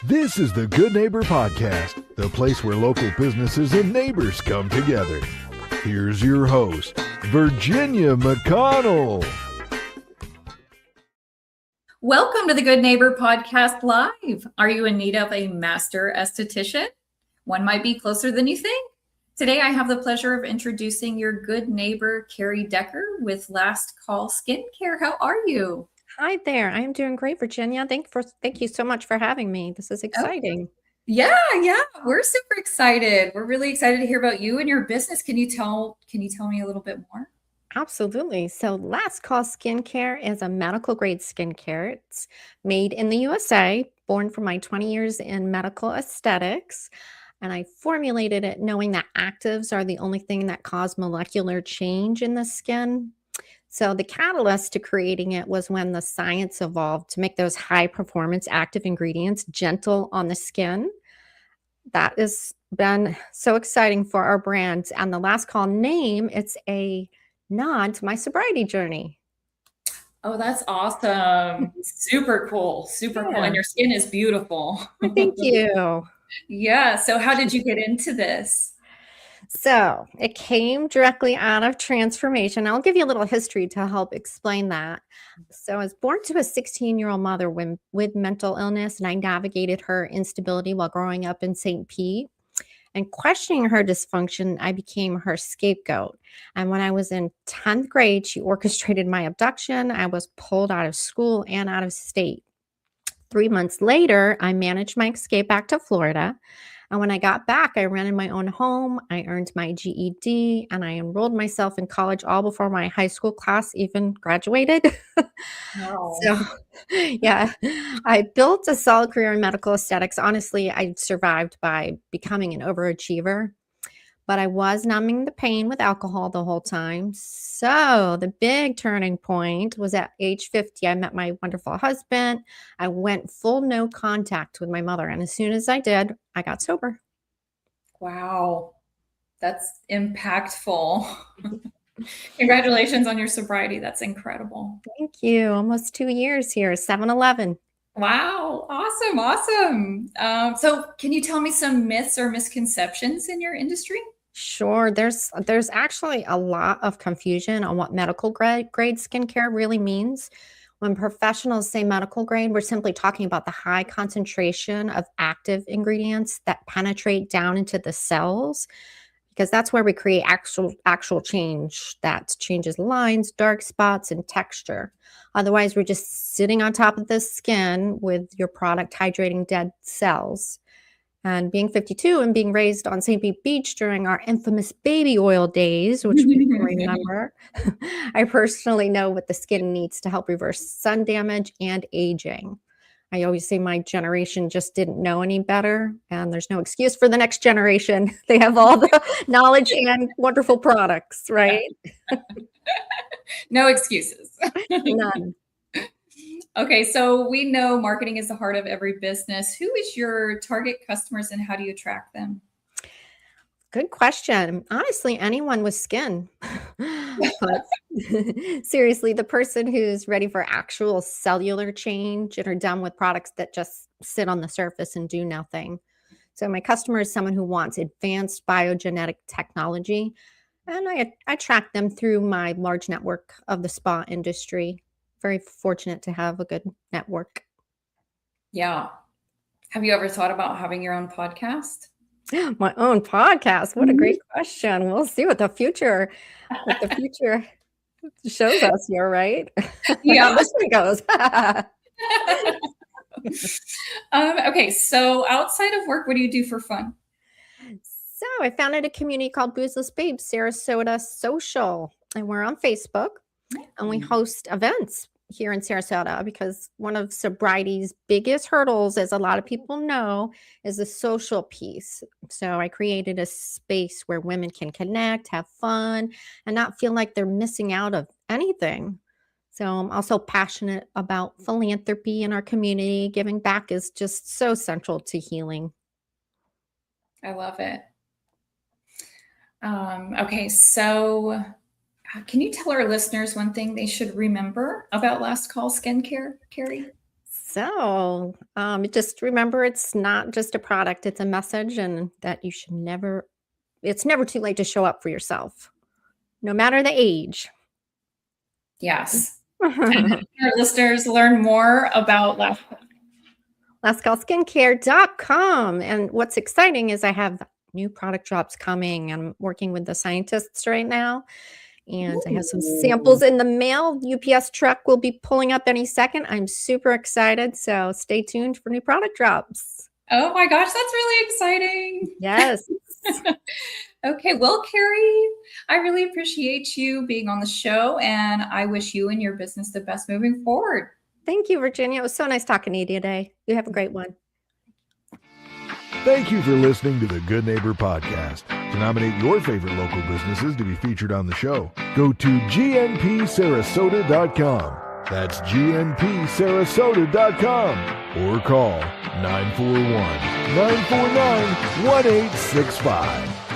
This is the Good Neighbor Podcast, the place where local businesses and neighbors come together. Here's your host, Virginia McConnell. Welcome to the Good Neighbor Podcast Live. Are you in need of a master esthetician? One might be closer than you think. Today, I have the pleasure of introducing your good neighbor, Kerrie with Last Call Skincare. How are you? Hi there. I'm doing great, Virginia. Thank you so much for having me. This is exciting. Yeah. We're super excited. We're really excited to hear about you and your business. Can you tell me a little bit more? Absolutely. So Last Call Skincare is a medical grade skincare. It's made in the USA, born from my 20 years in medical aesthetics. And I formulated it knowing that actives are the only thing that cause molecular change in the skin. So the catalyst to creating it was when the science evolved to make those high performance active ingredients gentle on the skin. That has been so exciting for our brand. And the Last Call name, it's a nod to my sobriety journey. Oh, that's awesome. Super cool. Cool. And your skin is beautiful. Thank you. Yeah. So how did you get into this? So it came directly out of transformation. I'll give you a little history to help explain that. So I was born to a 16-year-old mother with mental illness, and I navigated her instability while growing up in St. Pete. And questioning her dysfunction, I became her scapegoat. And when I was in 10th grade, she orchestrated my abduction. I was pulled out of school and out of state. 3 months later, I managed my escape back to Florida. And when I got back, I rented my own home, I earned my GED, and I enrolled myself in college all before my high school class even graduated. Wow. So, yeah, I built a solid career in medical aesthetics. Honestly, I survived by becoming an overachiever, but I was numbing the pain with alcohol the whole time. So the big turning point was at age 50. I met my wonderful husband. I went full no contact with my mother. And as soon as I did, I got sober. Wow. That's impactful. Congratulations on your sobriety. That's incredible. Thank you. Almost 2 years here, 7-Eleven. Wow. Awesome. So can you tell me some myths or misconceptions in your industry? Sure. There's actually a lot of confusion on what medical grade skincare really means. When professionals say medical grade, we're simply talking about the high concentration of active ingredients that penetrate down into the cells, because that's where we create actual change that changes lines, dark spots, and texture. Otherwise, we're just sitting on top of the skin with your product hydrating dead cells. And being 52 and being raised on St. Pete Beach during our infamous baby oil days, which we can remember, I personally know what the skin needs to help reverse sun damage and aging. I always say my generation just didn't know any better, and there's no excuse for the next generation. They have all the knowledge and wonderful products, right? No excuses. None. Okay, so we know marketing is the heart of every business. Who is your target customers and how do you attract them? Good question. Honestly, anyone with skin. But seriously, the person who's ready for actual cellular change and are done with products that just sit on the surface and do nothing. So my customer is someone who wants advanced biogenetic technology, and I attract them through my large network of the spa industry. Very fortunate to have a good network. Yeah. Have you ever thought about having your own podcast? My own podcast. What a great question. We'll see what the future shows us here, right? Yeah. How this one goes. Okay, so outside of work, what do you do for fun? So I founded a community called Boozeless Babes, Sarasota Social, and we're on Facebook, and we host events here in Sarasota because one of sobriety's biggest hurdles, as a lot of people know, is the social piece. So I created a space where women can connect, have fun, and not feel like they're missing out of anything. So I'm also passionate about philanthropy in our community. Giving back is just so central to healing. I love it. Okay, so can you tell our listeners one thing they should remember about Last Call Skincare, Kerrie? So just remember, it's not just a product, it's a message, and that you should it's never too late to show up for yourself, no matter the age. Yes. And if our listeners learn more about LastCallSkincare.com. And what's exciting is I have new product drops coming. I'm working with the scientists right now. And I have some samples in the mail. UPS truck will be pulling up any second. I'm super excited. So stay tuned for new product drops. Oh my gosh, that's really exciting. Yes. Okay, well, Kerrie, I really appreciate you being on the show, and I wish you and your business the best moving forward. Thank you, Virginia. It was so nice talking to you today. You have a great one. Thank you for listening to the Good Neighbor Podcast. To nominate your favorite local businesses to be featured on the show, go to gnpsarasota.com. That's gnpsarasota.com or call 941-949-1865.